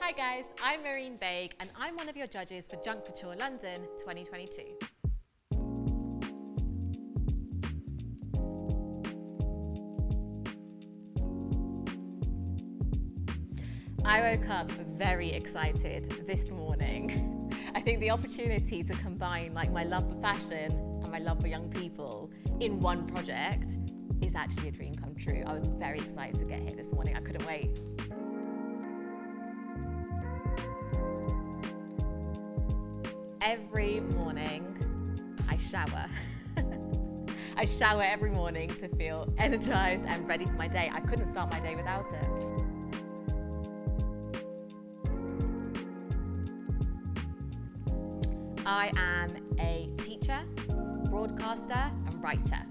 Hi guys, I'm Mehreen Baig and I'm one of your judges for Kouture London 2022. I woke up very excited this morning. I think the opportunity to combine my love for fashion and my love for young people in one project is actually a dream come true. I was very excited to get here this morning. I couldn't wait. Every morning I shower. I shower every morning to feel energized and ready for my day. I couldn't start my day without it. I am a teacher, broadcaster, and writer.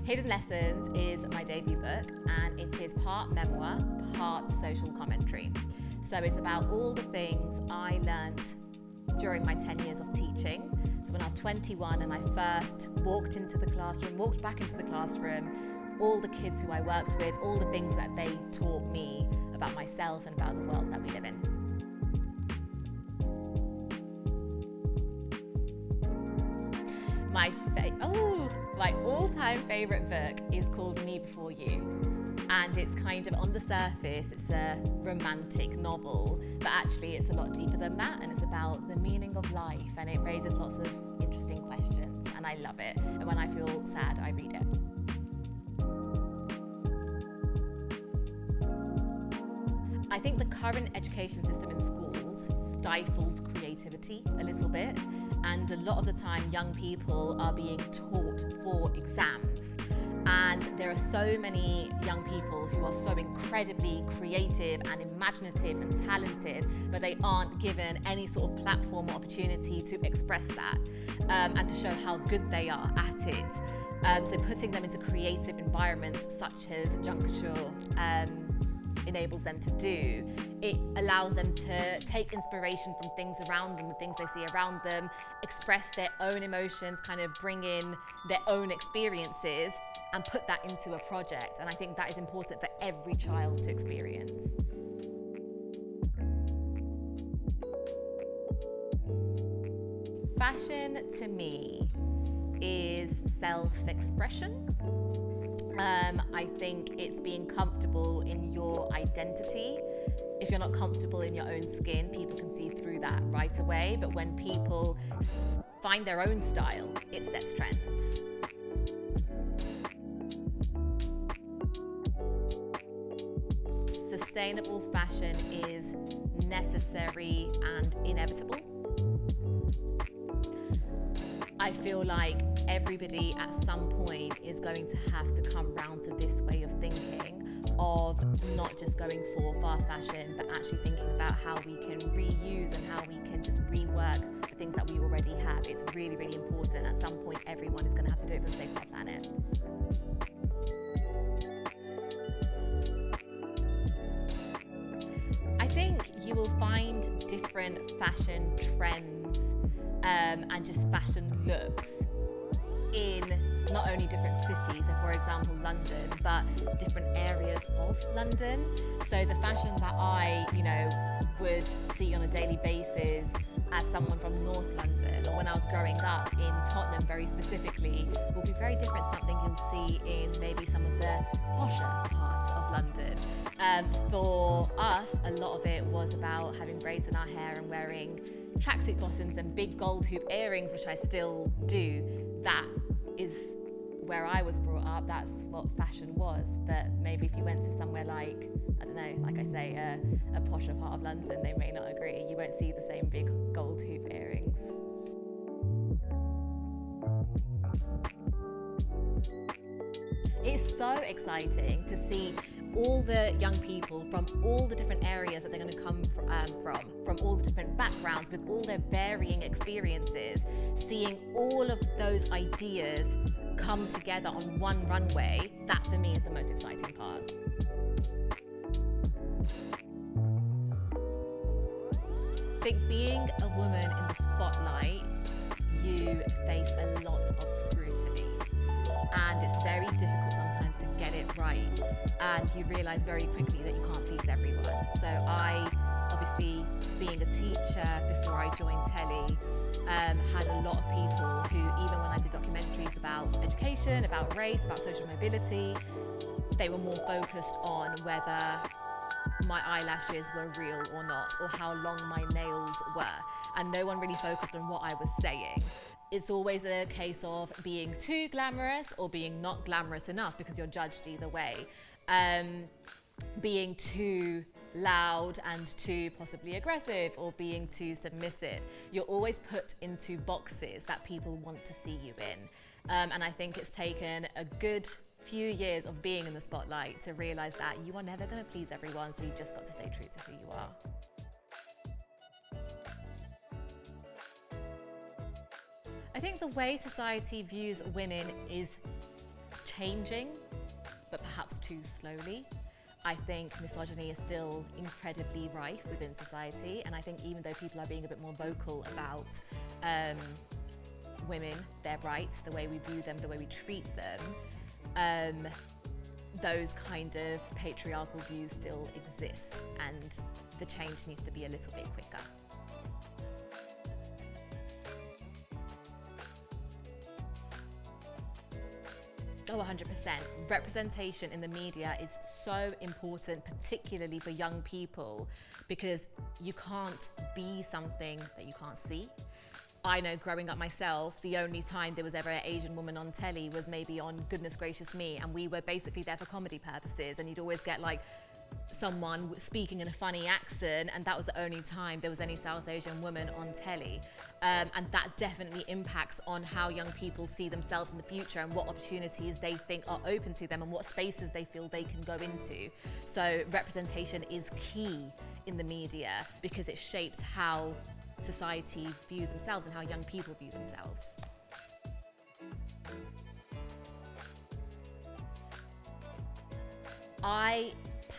Hidden Lessons is my debut book, and it is part memoir, part social commentary. So it's about all the things I learnt during my 10 years of teaching. So when I was 21 and I first walked back into the classroom, all the kids who I worked with, all the things that they taught me about myself and about the world that we live in. My all-time favorite book is called Me Before You. And it's kind of, on the surface, it's a romantic novel, but actually it's a lot deeper than that, and it's about the meaning of life, and it raises lots of interesting questions, and I love it. And when I feel sad, I read it. I think the current education system in schools stifles creativity a little bit, and a lot of the time young people are being taught for exams. And there are so many young people who are so incredibly creative and imaginative and talented, but they aren't given any sort of platform or opportunity to express that and to show how good they are at it. So putting them into creative environments such as Kouture enables them to do. It allows them to take inspiration from things around them, the things they see around them, express their own emotions, kind of bring in their own experiences and put that into a project. And I think that is important for every child to experience. Fashion to me is self-expression. I think it's being comfortable in your identity. If you're not comfortable in your own skin, people can see through that right away. But when people find their own style, it sets trends. Sustainable fashion is necessary and inevitable. I feel like everybody at some point is going to have to come round to this way of thinking, of not just going for fast fashion, but actually thinking about how we can reuse and how we can just rework the things that we already have. It's really, really important. At some point, everyone is going to have to do it for the sake of our planet. I think you will find different fashion trends and just fashion looks in not only different cities, so for example London, but different areas of London. So the fashion that I, would see on a daily basis as someone from North London, or when I was growing up in Tottenham very specifically, will be very different to something you'll see in maybe some of the posher parts of London. For us, a lot of it was about having braids in our hair and wearing tracksuit bottoms and big gold hoop earrings, which I still do. That is where I was brought up. That's what fashion was. But maybe if you went to somewhere like, I don't know, like I say, a posher part of London, they may not agree. You won't see the same big gold hoop earrings. It's so exciting to see all the young people from all the different areas that they're going to come from all the different backgrounds, with all their varying experiences, seeing all of those ideas come together on one runway. That for me is the most exciting part. I think being a woman in the spotlight, you face a lot of scrutiny, and it's very difficult sometimes to get it right. and you realise very quickly that you can't please everyone. So I, obviously being a teacher before I joined telly, had a lot of people who, even when I did documentaries about education, about race, about social mobility, they were more focused on whether my eyelashes were real or not, or how long my nails were, and no one really focused on what I was saying. It's always a case of being too glamorous or being not glamorous enough, because you're judged either way. Being too loud and too possibly aggressive, or being too submissive. You're always put into boxes that people want to see you in. And I think it's taken a good few years of being in the spotlight to realise that you are never going to please everyone, so you just got to stay true to who you are. I think the way society views women is changing, but perhaps too slowly. I think misogyny is still incredibly rife within society, and I think even though people are being a bit more vocal about women, their rights, the way we view them, the way we treat them, those kind of patriarchal views still exist, and the change needs to be a little bit quicker. Oh, 100%. Representation in the media is so important, particularly for young people, because you can't be something that you can't see. I know growing up myself, the only time there was ever an Asian woman on telly was maybe on Goodness Gracious Me, and we were basically there for comedy purposes, and you'd always get like someone speaking in a funny accent, and that was the only time there was any South Asian woman on telly. And that definitely impacts on how young people see themselves in the future, and what opportunities they think are open to them, and what spaces they feel they can go into. So representation is key in the media, because it shapes how society view themselves and how young people view themselves. I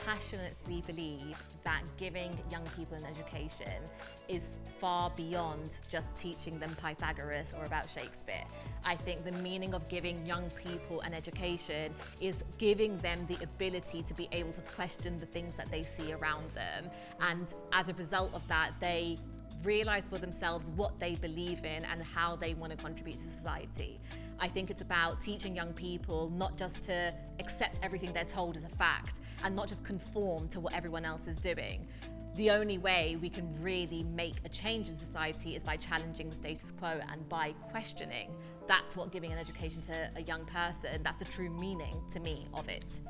passionately believe that giving young people an education is far beyond just teaching them Pythagoras or about Shakespeare. I think the meaning of giving young people an education is giving them the ability to be able to question the things that they see around them, and as a result of that, they realize for themselves what they believe in and how they want to contribute to society. I think it's about teaching young people not just to accept everything they're told as a fact, and not just conform to what everyone else is doing. The only way we can really make a change in society is by challenging the status quo and by questioning. That's what giving an education to a young person, that's the true meaning to me of it.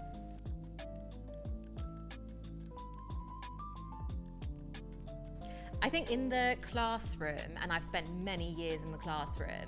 I think in the classroom, and I've spent many years in the classroom,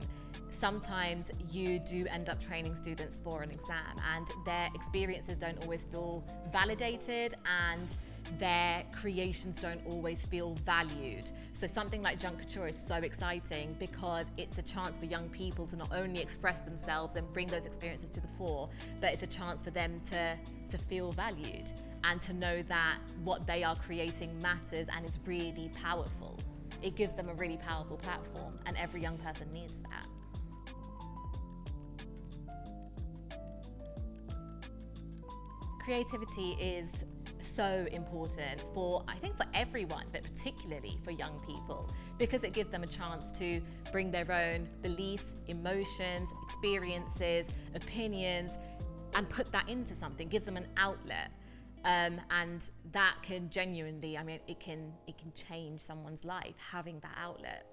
sometimes you do end up training students for an exam, and their experiences don't always feel validated, and their creations don't always feel valued. So something like Kouture is so exciting because it's a chance for young people to not only express themselves and bring those experiences to the fore, but it's a chance for them to feel valued and to know that what they are creating matters and is really powerful. It gives them a really powerful platform, and every young person needs that. Creativity is so important I think for everyone, but particularly for young people, because it gives them a chance to bring their own beliefs, emotions, experiences, opinions, and put that into something, gives them an outlet. And that can genuinely, it can change someone's life, having that outlet.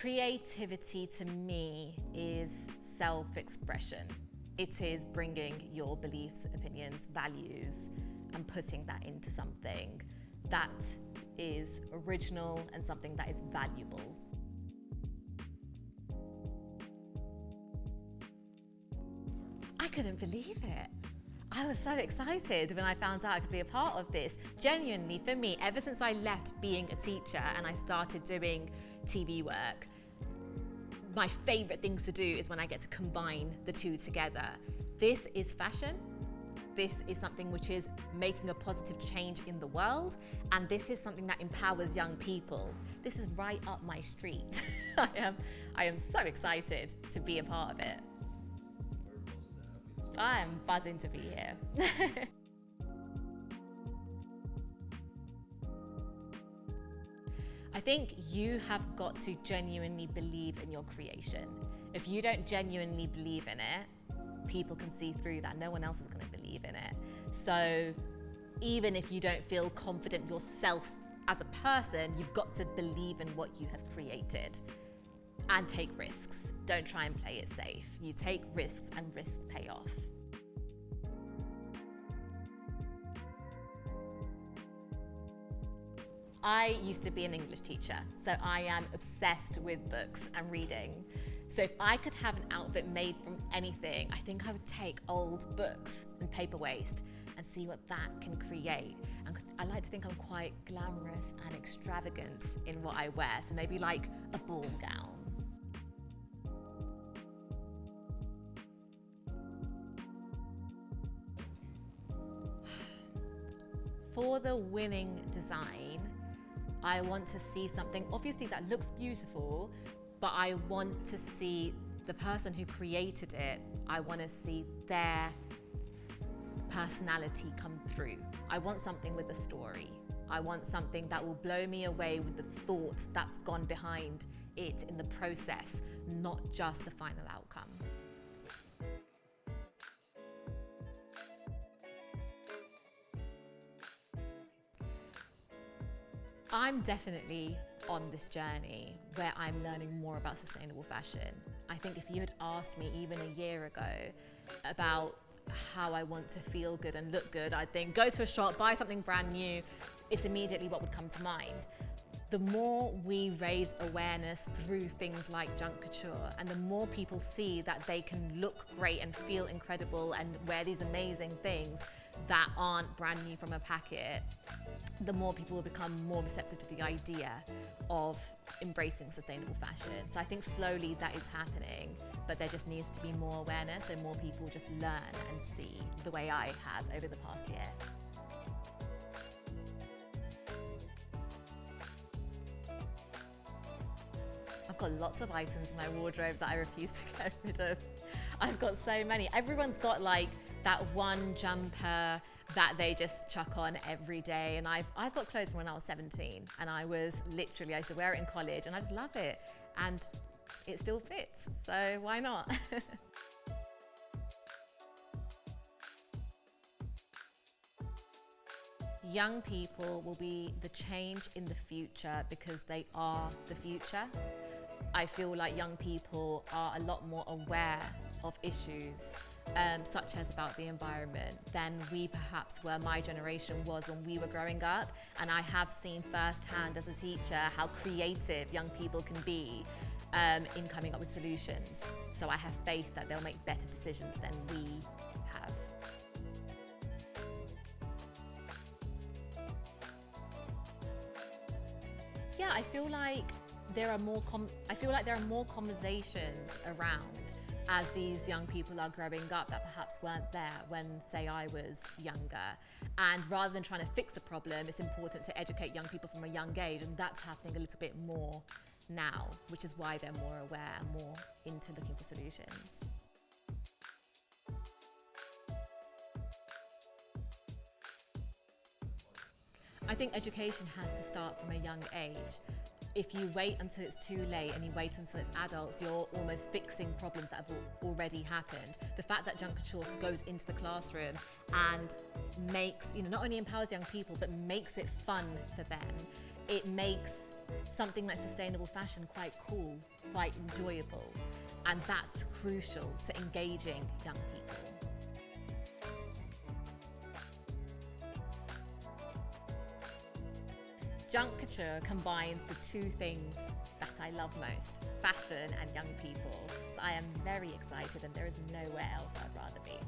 Creativity to me is self-expression. It is bringing your beliefs, opinions, values, and putting that into something that is original and something that is valuable. I couldn't believe it. I was so excited when I found out I could be a part of this. Genuinely, for me, ever since I left being a teacher and I started doing TV work, my favorite things to do is when I get to combine the two together. This is fashion, this is something which is making a positive change in the world, and this is something that empowers young people. This is right up my street. I am so excited to be a part of it. I am buzzing to be here. I think you have got to genuinely believe in your creation. If you don't genuinely believe in it, people can see through that. No one else is going to believe in it. So even if you don't feel confident yourself as a person, you've got to believe in what you have created and take risks. Don't try and play it safe. You take risks and risks pay off. I used to be an English teacher, so I am obsessed with books and reading. So if I could have an outfit made from anything, I think I would take old books and paper waste and see what that can create. And I like to think I'm quite glamorous and extravagant in what I wear, so maybe like a ball gown. For the winning design, I want to see something obviously that looks beautiful, but I want to see the person who created it. I want to see their personality come through. I want something with a story. I want something that will blow me away with the thought that's gone behind it in the process, not just the final outcome. I'm definitely on this journey where I'm learning more about sustainable fashion. I think if you had asked me even a year ago about how I want to feel good and look good, I'd think go to a shop, buy something brand new. It's immediately what would come to mind. The more we raise awareness through things like junk couture, and the more people see that they can look great and feel incredible and wear these amazing things that aren't brand new from a packet, the more people will become more receptive to the idea of embracing sustainable fashion. So I think slowly that is happening, but there just needs to be more awareness and more people just learn and see the way I have over the past year. I've got lots of items in my wardrobe that I refuse to get rid of. I've got so many. Everyone's got like that one jumper that they just chuck on every day. And I've got clothes from when I was 17, and I used to wear it in college, and I just love it. And it still fits, so why not? Young people will be the change in the future because they are the future. I feel like young people are a lot more aware of issues such as about the environment than we perhaps were, my generation was when we were growing up. And I have seen firsthand as a teacher how creative young people can be in coming up with solutions. So I have faith that they'll make better decisions than we have. Yeah, I feel like there are more conversations around as these young people are growing up that perhaps weren't there when, say, I was younger. And rather than trying to fix a problem, it's important to educate young people from a young age, and that's happening a little bit more now, which is why they're more aware and more into looking for solutions. I think education has to start from a young age. If you wait until it's too late and you wait until it's adults, you're almost fixing problems that have already happened. The fact that junk couture goes into the classroom and makes, not only empowers young people, but makes it fun for them. It makes something like sustainable fashion quite cool, quite enjoyable. And that's crucial to engaging young people. Junk couture combines the two things that I love most, fashion and young people. So I am very excited, and there is nowhere else I'd rather be.